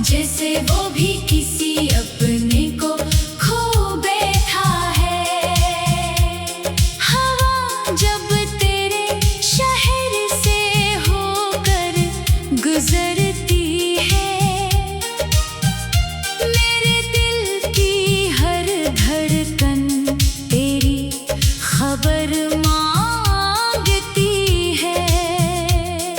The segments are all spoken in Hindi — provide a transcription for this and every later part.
जैसे वो भी किसी अपने को खो बैठा है। हवा जब तेरे शहर से होकर गुजरती है, मेरे दिल की हर धड़कन तेरी खबर मांगती है।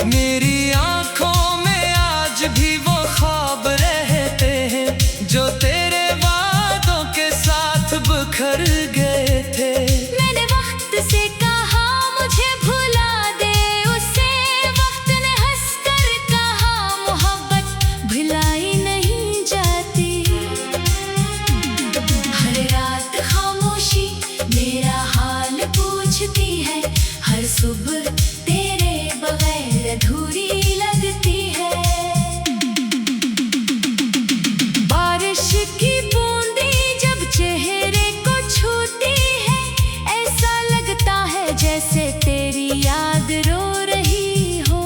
मेरी आंखों में आज भी वो ख्वाब रहते हैं जो तेरे वादों के साथ बिखर गए थे। मैंने वक्त से कहा मुझे भुला दे उसे, वक्त ने हंसकर कहा मोहब्बत भुलाई नहीं जाती। हर रात खामोशी मेरा हाल पूछती है, हर सुबह तेरे बगैर अधूरी लगती है। बारिश की बूंदें जब चेहरे को छूती है, ऐसा लगता है जैसे तेरी याद रो रही हो।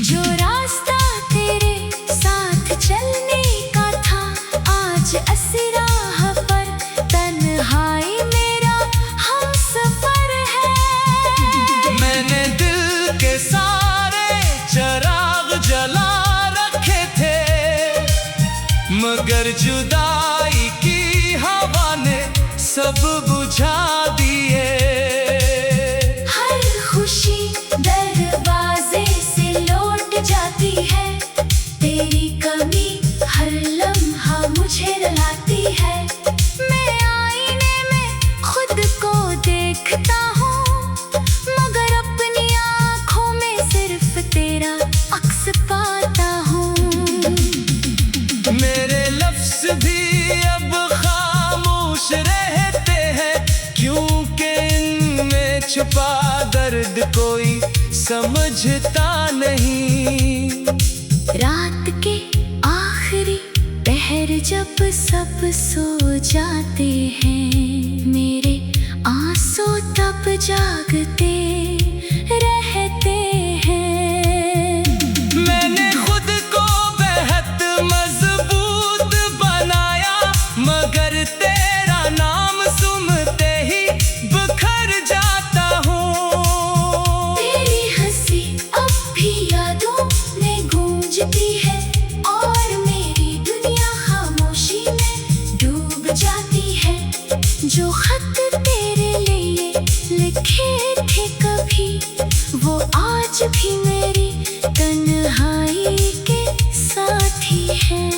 जो रास्ता तेरे साथ चलने का था आज असराह पर तन्हाई मेरा हमसफर है। मैंने दिल के सारे चिराग जला रखे थे, मगर जुदाई की हवा ने सब बुझा दिए। हर खुशी दरवाजे से लौट जाती है, तेरी कमी हर लम्हा मुझे रुलाती है। मैं आईने में खुद को देखता हूँ, मगर अपनी आँखों में सिर्फ तेरा अक्स पाता हूँ। मेरे लफ्ज़ भी अब खामोश रहते हैं, क्योंकि इनमें छुपा दर्द कोई समझता नहीं। रात के आखिरी पहर जब सब सो जाते हैं, मेरे आंसू तब जागते रहते हैं। मैंने खुद को बेहद मजबूत बनाया, मगर तेरा नाम सुनते ही बिखर जाता हूँ। तेरी हंसी अब भी यादों में गूंजती है, और मेरी दुनिया खामोशी में डूब जाती है। जो खत तेरे लिए लिखे थे कभी, वो आज भी मेरी तन्हाई के साथी है।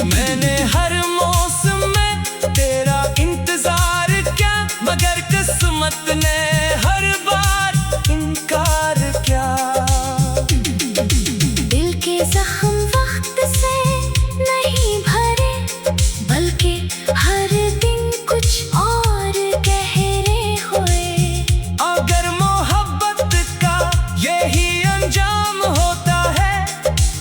मैंने हर मौसम में तेरा इंतजार किया, मगर किस्मत ने हर बार इनकार किया। दिल के जख्म वक्त से नहीं भरे, बल्कि हर दिन कुछ और गहरे हुए। अगर मोहब्बत का यही अंजाम होता है,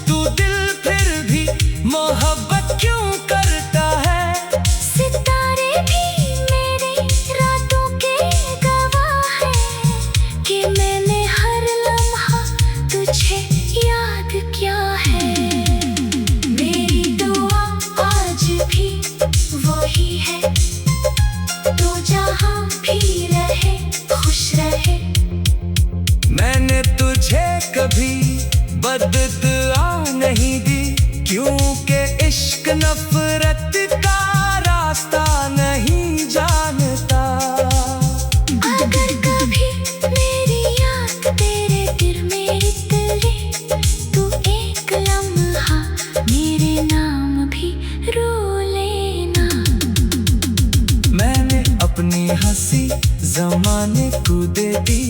तू दिल फिर भी मोहब्बत क्यों करता है? सितारे भी मेरी रातों के गवाह हैं कि मैंने हर लम्हा तुझे याद किया है। मेरी दुआ आज भी वही है, तो जहाँ भी रहे खुश रहे। मैंने तुझे कभी बददुआ नहीं दी, क्योंकि इश्क नफरत का रास्ता नहीं जानता। अगर कभी मेरी आँख तेरे गिर में तले, तू एक लम्हा मेरे नाम भी रो लेना। मैंने अपनी हंसी ज़माने को दे दी,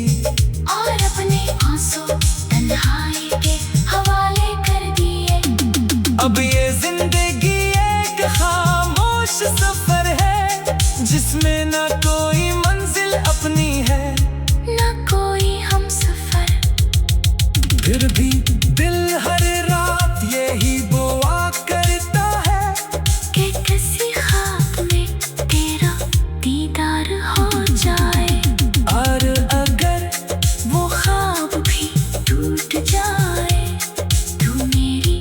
और अपने आंसू तन्हाई के हवाले कर दिए। अब ये जिंदगी एक खामोश सफर है, जिसमें ना कोई मंजिल अपनी है, न कोई हमसफर। फिर भी दिल हर रात यही दुआ करता है कि किसी ख्वाब में तेरा दीदार हो जाए। और अगर वो ख्वाब भी टूट जाए, तू मेरी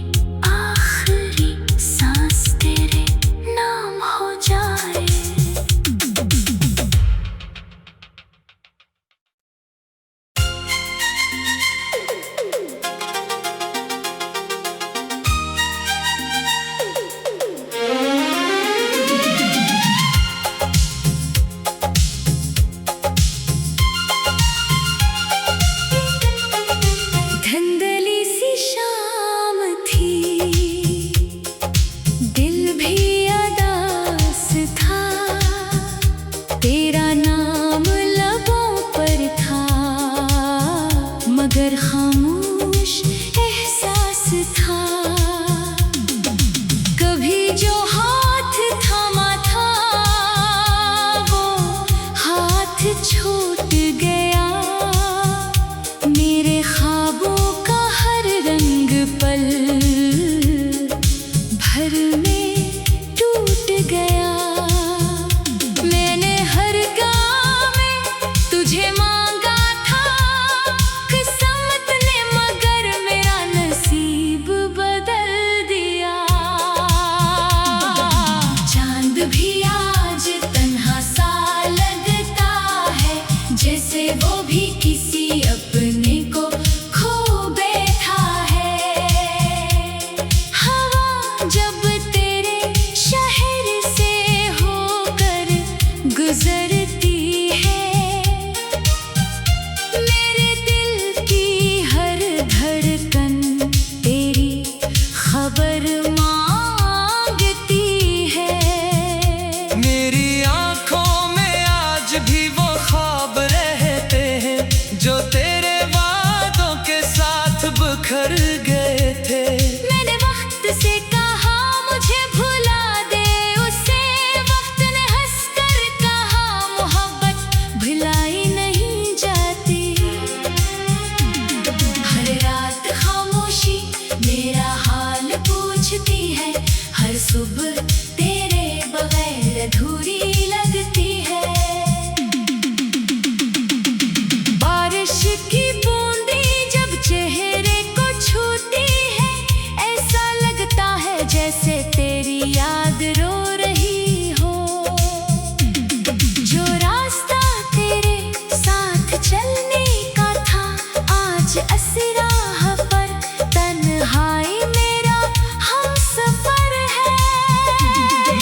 मांगती है। मेरी आंखों में आज भी वो ख्वाब रहते हैं जो तेरे वादों के साथ बिखर गए थे। मैंने वक्त से कहा मुझे भुला दे उसे, वक्त ने हंसकर कहा मोहब्बत भुलाई नहीं जाती। हर रात खामोशी मेरा हाल पूछती है, हर सुबह तेरे बगैर अधूरी लगती है। बारिश की बूंदें जब चेहरे को छूती है, ऐसा लगता है जैसे तेरी याद रो रही हो। जो रास्ता तेरे साथ चलने का था आज असराह पर, तन्हाई मेरा हमसफर है।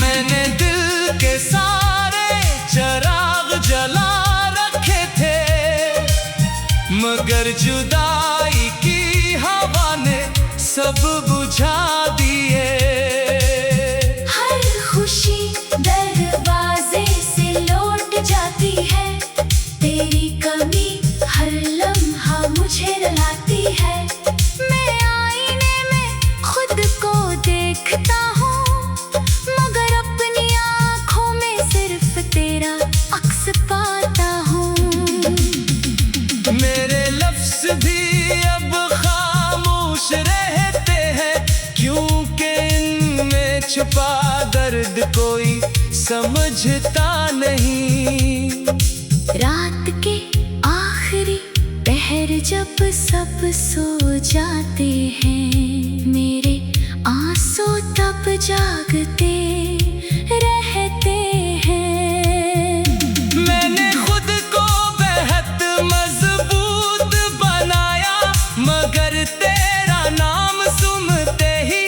मैंने दिल के सारे चिराग जला रखे थे, मगर जुदाई की हवा ने सब बुझा दिए। हर खुशी दरवाजे से लौट जाती है, तेरी कमी हर लम्हा मुझे रुलाती है। मैं आईने में खुद को देखता हूँ, मगर अपनी आँखों में सिर्फ तेरा अक्स पाता हूँ। मेरे लफ्ज़ भी अब खामोश रहते हैं, क्योंकि इनमें छुपा दर्द कोई समझता नहीं। रात के आखिरी पहर जब सब सो जाते हैं, मेरे आंसू तब जागते रहते हैं। मैंने खुद को बेहद मजबूत बनाया, मगर तेरा नाम सुनते ही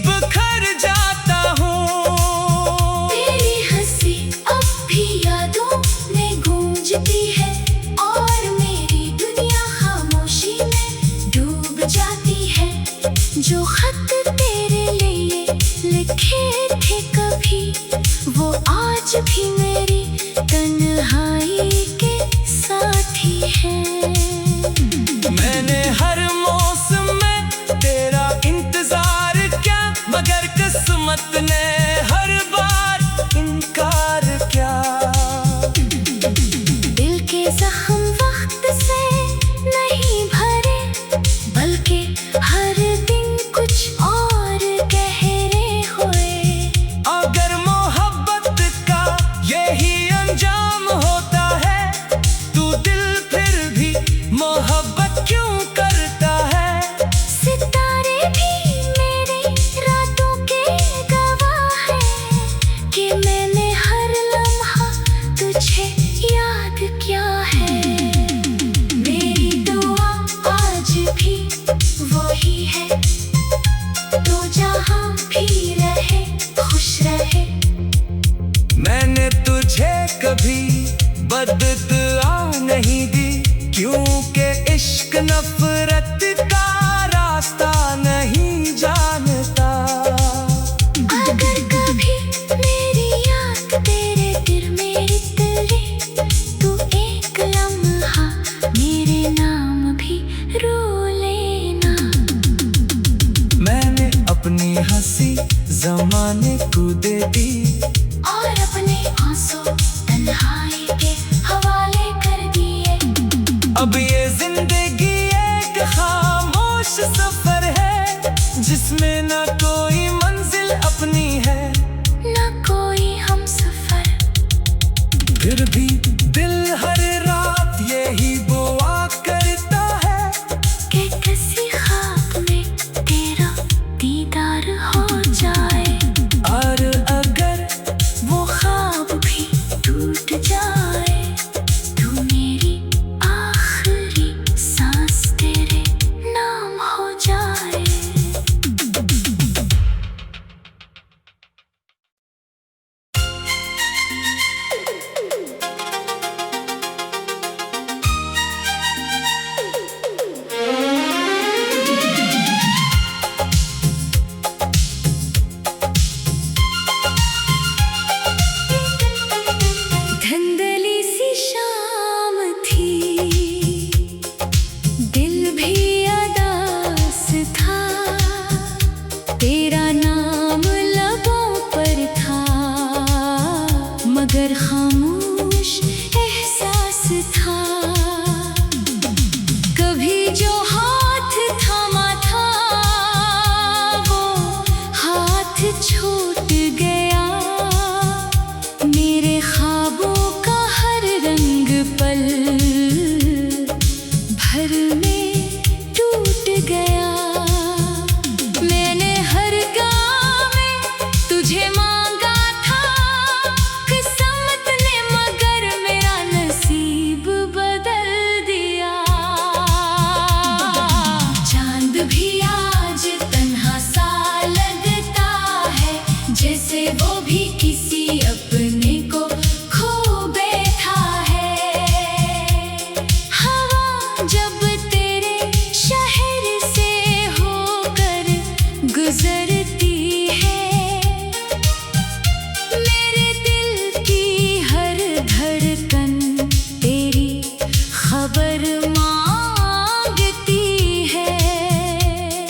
बिखर जाता हूँ। तेरी हंसी अब भी यादों में गूंजती है, और मेरी दुनिया खामोशी में डूब जाती है। जो खत तेरे लिए लिखे थे कभी, वो आज भी मेरी तन्हाई के साथी हैं। मैंने हर मौसम में तेरा इंतजार किया, मगर किस्मत ने हर बार इनकार किया। दिल के जख्म वक्त से नहीं भरे, बल्कि हर दिन कुछ और गहरे हुए। अगर मोहब्बत का यही अंजाम होता है, तू दिल फिर भी मोहब्बत क्यों करता है? सितारे भी मेरी रातों के गवाह हैं कि मैंने हर लम्हा तुझे याद किया है। मेरी दुआ आज भी वही है, तो जहाँ भी रहे खुश रहे। मैंने तुझे कभी बददुआ नहीं दी, क्योंकि इश्क नफरत का रास्ता नहीं जानता। अगर कभी मेरी याद तेरे दिल में तले, तू एक लम्हा मेरे नाम भी रो लेना। मैंने अपनी हंसी जमाने को दे दी, और अपने आंसू तन्हाई के हवाले कर दिए। अब ये जिंदगी एक खामोश सफर है, जिसमें न कोई मंजिल अपनी है, न कोई हमसफर। फिर भी दिल हर रात यही दुआ करता है कि किसी ख्वाब में तेरा दीदार हो जाए। और अगर वो ख्वाब भी टूट जाए, तू मेरी आखिरी सांस तेरे नाम हो जाए। तेरा नाम लबों पर था, मगर खामोश एहसास था। कभी जो हाथ थामा था, वो हाथ छूट गया। मेरे ख्वाबों का हर रंग पल भर में टूट गया। मैंने हर गाँव में तुझे मांगा था, किस्मत ने मगर मेरा नसीब बदल दिया। चांद भी आज तन्हा सा लगता है, जैसे वो भी किसी अपने को खो बैठा है। हवा जब तेरे शहर से होकर गुजरती है, मेरे दिल की हर धड़कन तेरी खबर मांगती है।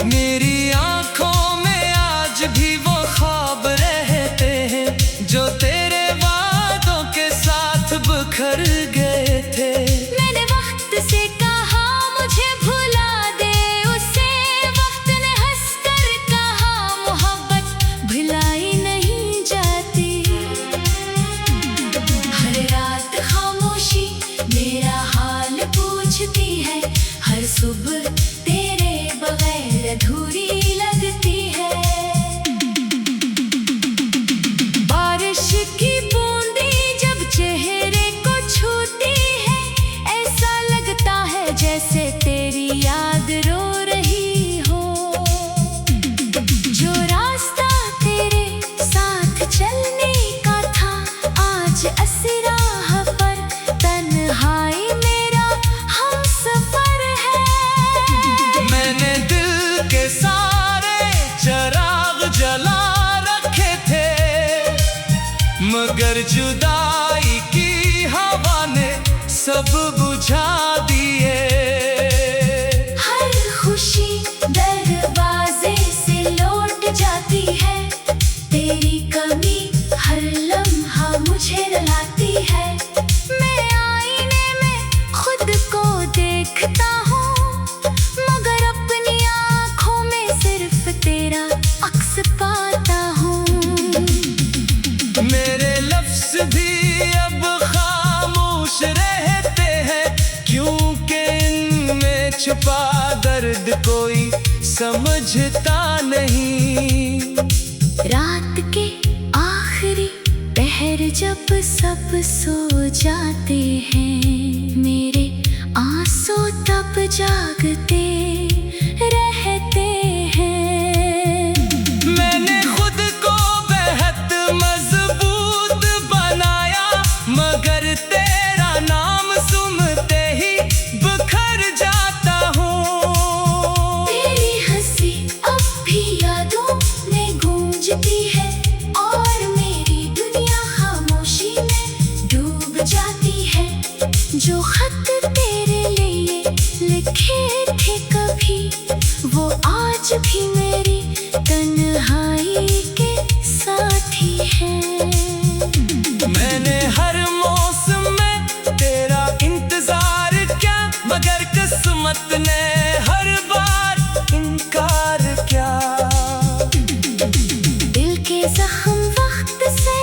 मेरी आंखों में आज भी वो ख्वाब रहते हैं, जो तेरे वादों के साथ बिखर गए थे। मैंने वक्त से कहा मुझे भुला दे उसे, वक्त ने हंसकर कहा मोहब्बत भुलाई नहीं जाती। हर रात खामोशी मेरा हाल पूछती है, हर सुबह तेरे बगैर अधूरी लगती है। बारिश की बूंदें जब चेहरे को छूती है, ऐसा लगता है जैसे तेरी याद रो रही हो। जो रास्ता तेरे साथ चलने का था, आज असराह पर तन्हाई मेरा हमसफर है। मैंने दिल के सारे चिराग जला रखे थे, मगर जुदाई की हवा ने सब बुझा दिए। हर खुशी दरवाजे से लौट जाती है, तेरी कमी हर लम्हा मुझे रुलाती है। मैं आईने में खुद को देखता हूँ, मगर अपनी आँखों में सिर्फ तेरा अक्स पाता हूँ। मेरे लफ्ज़ भी अब खामोश रहते हैं, क्योंकि इनमें छुपा दर्द कोई समझता नहीं। रात के आखिरी पहर जब सब सो जाते हैं, मेरे आंसू तब जागते रहते हैं। मैंने खुद को बेहद मजबूत बनाया, मगर तेरा नाम सुनते ही बिखर जाता हूँ। तेरी हंसी अब भी यादों में गूंजती है, और मेरी दुनिया खामोशी में डूब जाती है। जो खत तेरे लिए लिखे थे कभी, वो आज भी मेरी तन्हाई के साथी है। मैंने हर मौसम में तेरा इंतजार किया, मगर किस्मत ने हर बार इनकार किया। दिल के जख्म वक्त से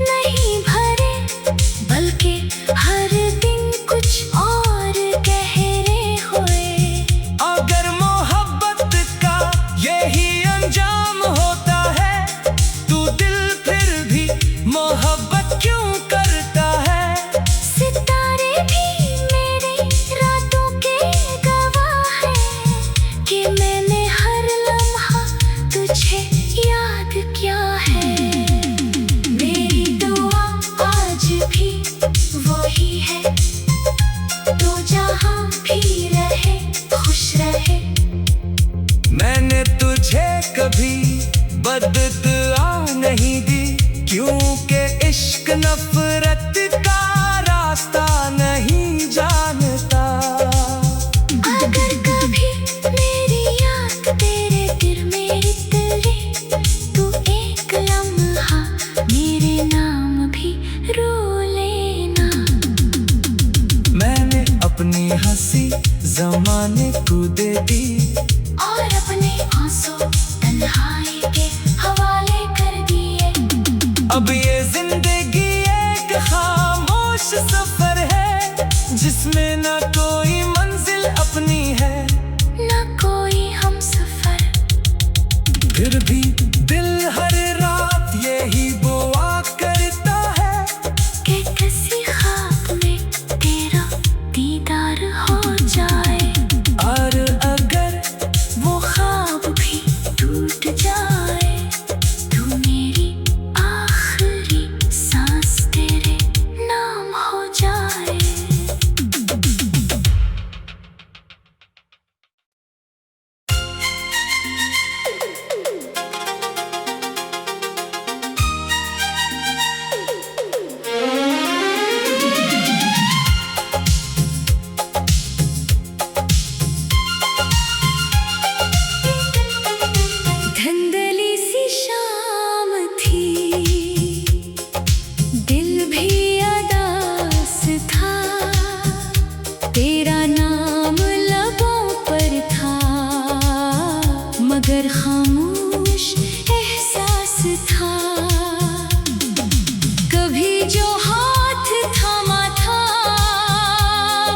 नहीं भरे, बल्कि हर दिन कुछ और गहरे हुए। अगर मोहब्बत का यही अंजाम होता है, तू दिल फिर भी मोहब्बत क्यों करता है? सितारे भी मेरी रातों के गवाह हैं, कि मैंने हर लम्हा तुझे याद किया है। मेरी दुआ आज भी वही है, तो जहाँ भी रहे खुश रहे। मैंने तुझे कभी बददुआ नहीं दी, क्योंकि इश्क नफरत का रास्ता नहीं जानता। अगर कभी मेरी याद तेरे दिल में उतरे, अब ये जिंदगी एक खामोश सफर है, जिसमें ना कोई मंजिल अपनी है, ना कोई हम सफर। फिर भी दिल हर रात यही दुआ करता है कि किसी ख्वाब में तेरा दीदार हो जाए, और अगर वो ख्वाब भी टूट जाए, तू मेरी आखिरी सांस तेरे नाम हो जाए। धुंधली सी शाम थी, दिल भी अदास था, तेरा नाम लबों पर था, मगर खामोश एहसास था। कभी जो हाथ थामा था,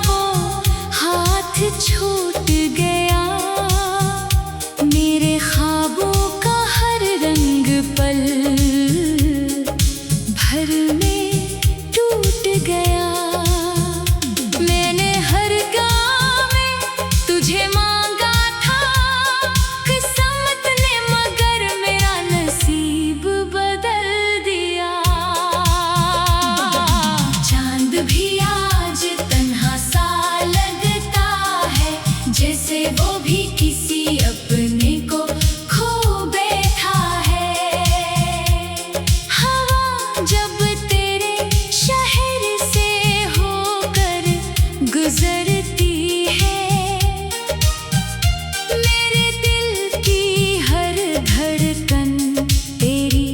वो हाथ छूट गया, मेरे ख्वाबों का हर रंग पल भर में टूट गया। मैंने हर गाँव में तुझे मांगा था, किस्मत ने मगर मेरा नसीब बदल दिया। चांद भी आज तन्हा सा लगता है, जैसे वो भी किसी अपने को खो बैठा है। हवा जब तेरे शहर से होकर गुजरती है, मेरे दिल की हर धड़कन तेरी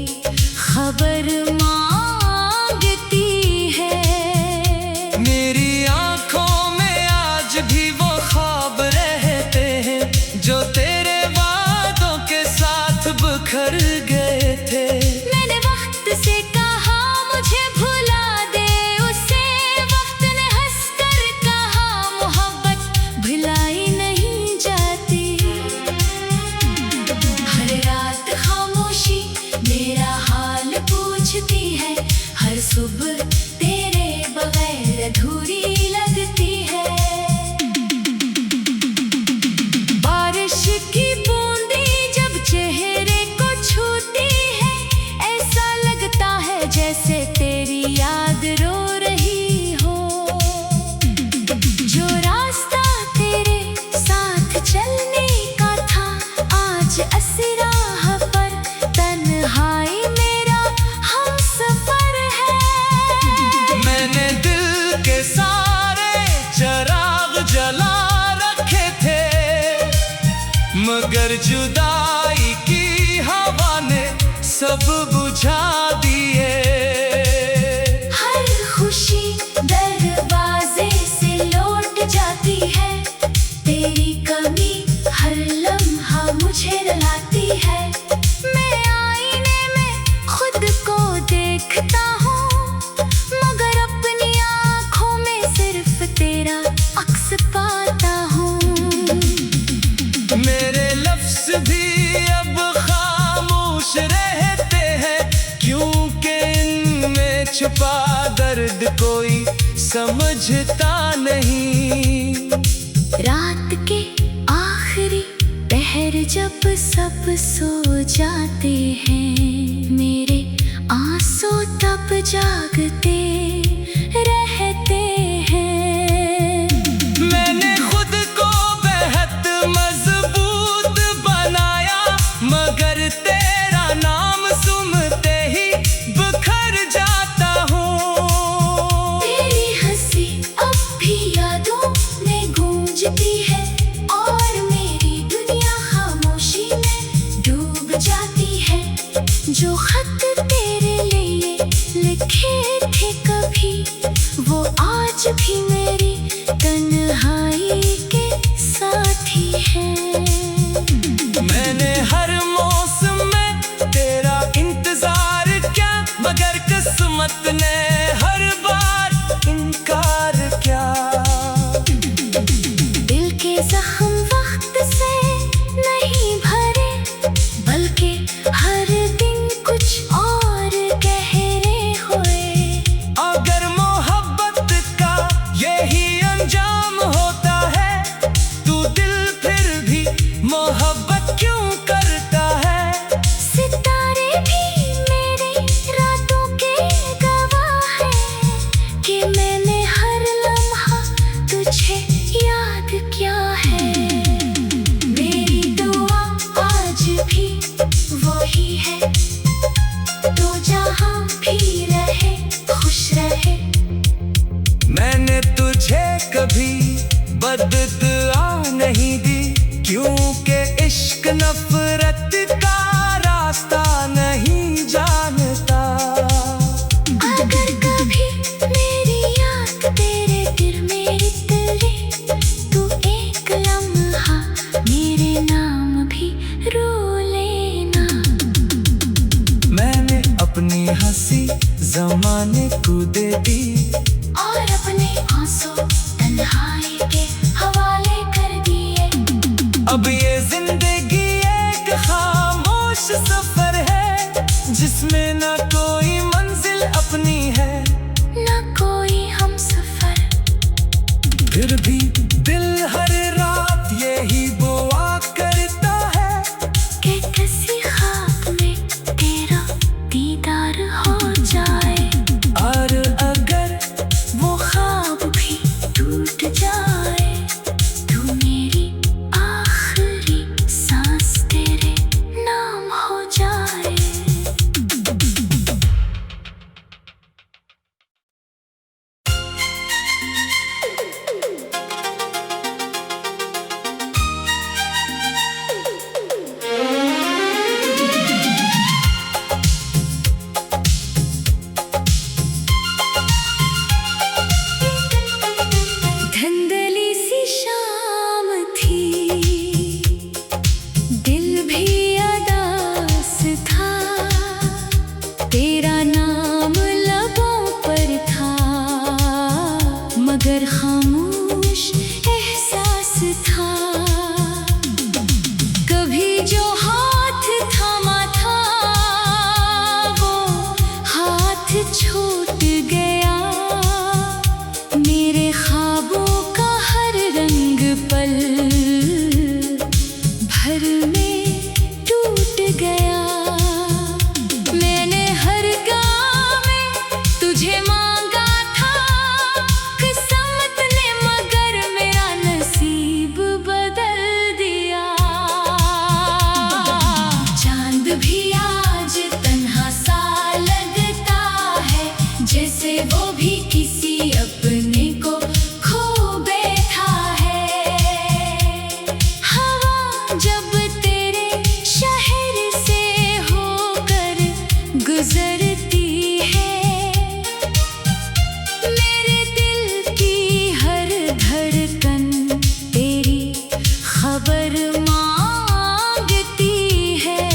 खबर मांगती है। मेरी आंखों में आज भी वो ख्वाब रहते हैं, जो तेरे वादों के साथ बिखर गए थे। मैंने वक्त से कहा मुझे भुला दे उसे, वक्त ने हंसकर कहा मोहब्बत भुलाई नहीं जाती। हर रात खामोशी मेरा हाल पूछती है, हर सुबह तेरे बगैर अधूरी लगती है। बारिश की बूंदें जब चेहरे को छूती है, ऐसा लगता है जैसे तेरी याद रो रही हो। जो रास्ता तेरे साथ चलने का था, आज असराह पर तन्हाई मेरा हमसफर है। मैंने दिल के सारे चिराग जला रखे थे, मगर जुदाई की हवा ने सब बुझा दिए। हर खुशी दरवाजे से लौट जाती है, तेरी कमी हर लम्हा मुझे रुलाती है। मैं आईने में खुद को देखता हूँ, मगर अपनी आँखों में सिर्फ तेरा अक्स पाता हूँ। मेरे लफ्ज़ भी अब खामोश रहते हैं, क्योंकि इनमें छुपा दर्द कोई समझता नहीं। रात के आखिरी पहर जब सब सो जाते हैं, मेरे आंसू तब जागते रहते हैं। मैंने खुद को बेहद मजबूत बनाया, मगर तेरा नाम सुनते ही बिखर जाता हूँ। तेरी हंसी अब भी यादों में गूंजती है, और मेरी दुनिया खामोशी में डूब जाती है। जो खत तेरे लिए लिखे थे कभी, वो आज भी मेरी तन्हाई के साथी हैं। मैंने हर मौसम में तेरा इंतजार किया, मगर किस्मत ने हर बार इनकार किया। दिल के जख्म वक्त से नहीं भरे, बल्कि हर दिन कुछ और गहरे हुए। अगर मोहब्बत का यही अंजाम होता है, तू दिल फिर भी मोहब्बत क्यों करता है? सितारे भी मेरी रातों के गवाह हैं कि मैंने हर लम्हा तुझे याद किया है। मेरी दुआ आज भी वही है, तो जहाँ भी रहे खुश रहे। मैंने तुझे कभी बददुआ नहीं दी, क्योंकि इश्क नफरत का रास्ता नहीं जानता। अगर कभी मेरी याद तेरे दिल में उतरे, तू एक लम्हा मेरे नाम भी रो लेना। मैंने अपनी हंसी ज़माने को दे दी, और अपने आंसू तन्हाई के हवाले कर दिए। अब ये जिंदगी एक खामोश सफर है, जिसमें ना कोई मंजिल अपनी है, न कोई हम सफर। फिर भी दिल हर रात यही दुआ करता है कि किसी ख्वाब में तेरा दीदार हो जाए। और अगर वो ख्वाब भी टूट जाए, तू मेरी आखिरी सांस तेरे नाम हो जाए। धुंधली सी शाम थी, दिल भी अदास था। तेरा नाम लबों पर था, मगर खामोश एहसास था। कभी जो हाथ थामा था, वो हाथ छूट गया। मेरे ख्वाबों का हर रंग पल भर में टूट गया। मैंने हर गाँव में तुझे मांगा था, किस्मत ने मगर मेरा नसीब बदल दिया। चांद भी आज तन्हा सा लगता है, जैसे वो भी किसी अपने को खो बैठा है। हवा जब तेरे शहर से होकर गुजरती है, मेरे दिल की हर धड़कन तेरी खबर मांगती है।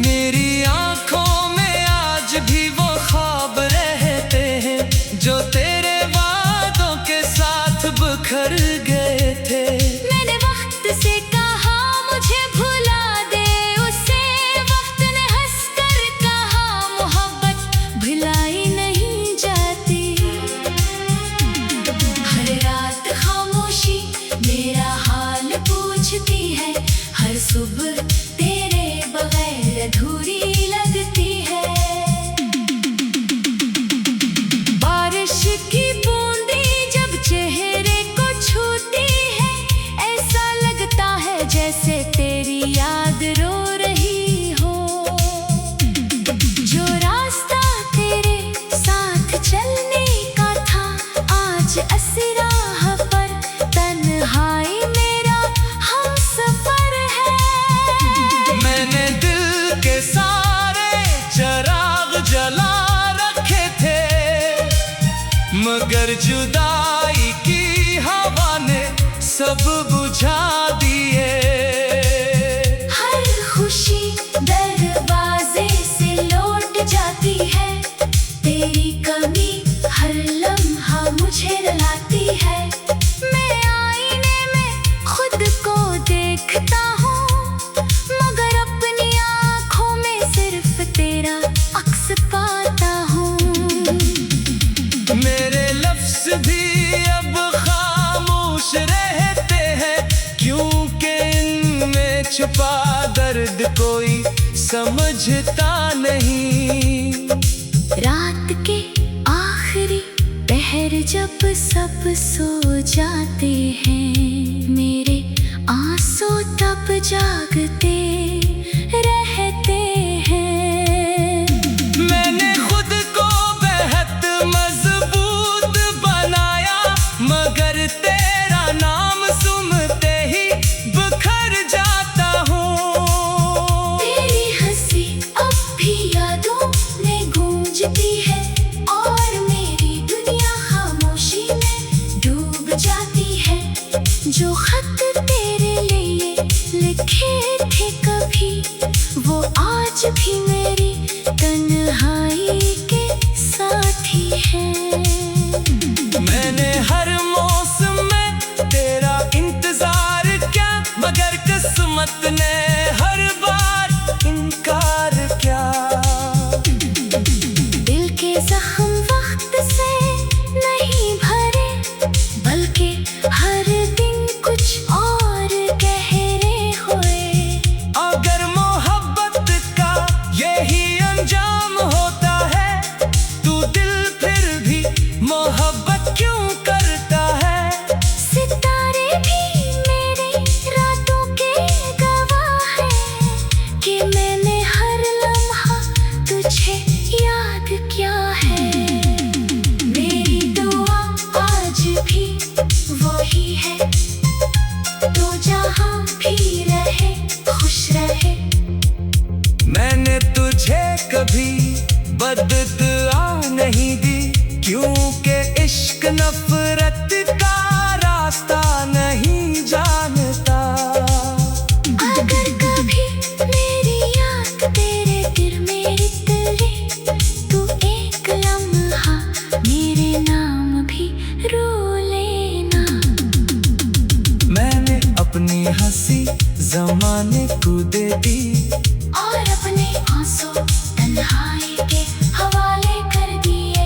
मेरी आंखों में आज भी वो ख्वाब रहते हैं, जो तेरे वादों के साथ बिखर गए थे। मैंने वक्त से कहा मुझे भुला दे उसे, वक्त ने हंसकर कहा मोहब्बत भुलाई नहीं जाती। हर रात खामोशी मेरा हाल पूछती है, हर सुबह तेरे बगैर अधूरी लगती है। बारिश की बूंदें जब चेहरे को छूती है, ऐसा लगता है जैसे तेरी याद रो रही हो। जो रास्ता तेरे साथ चलने का था, आज असराह पर तन्हाई मेरा हमसफर है। मैंने दिल के सारे चराग जला रखे थे, मगर जुदाई की हवा ने सब बुझा दिए। हर खुशी दरवाजे से लौट जाती है, मुझे रुलाती है। मैं आईने में खुद को देखता हूँ, मगर अपनी आँखों में सिर्फ तेरा अक्स पाता हूँ। मेरे लफ्ज़ भी अब खामोश रहते हैं, क्योंकि इनमें छुपा दर्द कोई समझता नहीं। रात के आखिरी पहर जब सब सो जाते हैं, मेरे आंसू तब जागते रहते हैं। मैंने खुद को बेहद मजबूत बनाया, मगर तेरा नाम सुनते ही बिखर जाता हूँ। तेरी हंसी अब भी यादों में गूंजती है, और मेरी दुनिया खामोशी में डूब जाती है। जो खत तेरे लिए लिखे थे कभी, वो आज भी मेरी तन्हाई के साथी है। मैंने हर मौसम में तेरा इंतजार किया, मगर किस्मत ने हर बार इनकार किया। दिल के जख्म वक्त से नहीं भरे, बल्कि हर दिन कुछ और गहरे हुए। अगर मोहब्बत का यही अंजाम होता है, तू दिल फिर भी मोहब्बत क्यों करता है? सितारे भी मेरे रातों के गवाह हैं, कि मैंने हर लम्हा तुझे याद किया है। मेरी दुआ आज भी वही है, तो जहाँ भी रहे खुश रहे। मैंने तुझे कभी बददुआ नहीं दी, क्योंकि इश्क नफरत का रास्ता नहीं जानता। अगर कभी मेरी आँख तेरे गिर मेरी तले, तू एक लम्हा मेरे नाम भी रो लेना। मैंने अपनी हंसी ज़माने को दे दी, और अपने आंसू तन्हाई के हवाले कर दिए।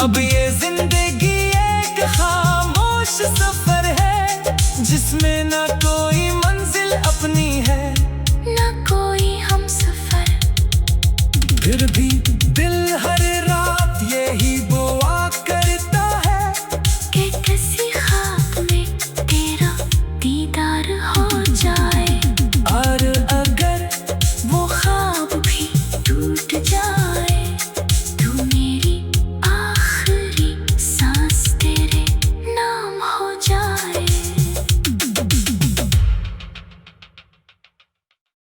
अब ये जिंदगी एक खामोश सफर है, जिसमें ना कोई मंजिल अपनी है, न कोई हम सफर। फिर भी दिल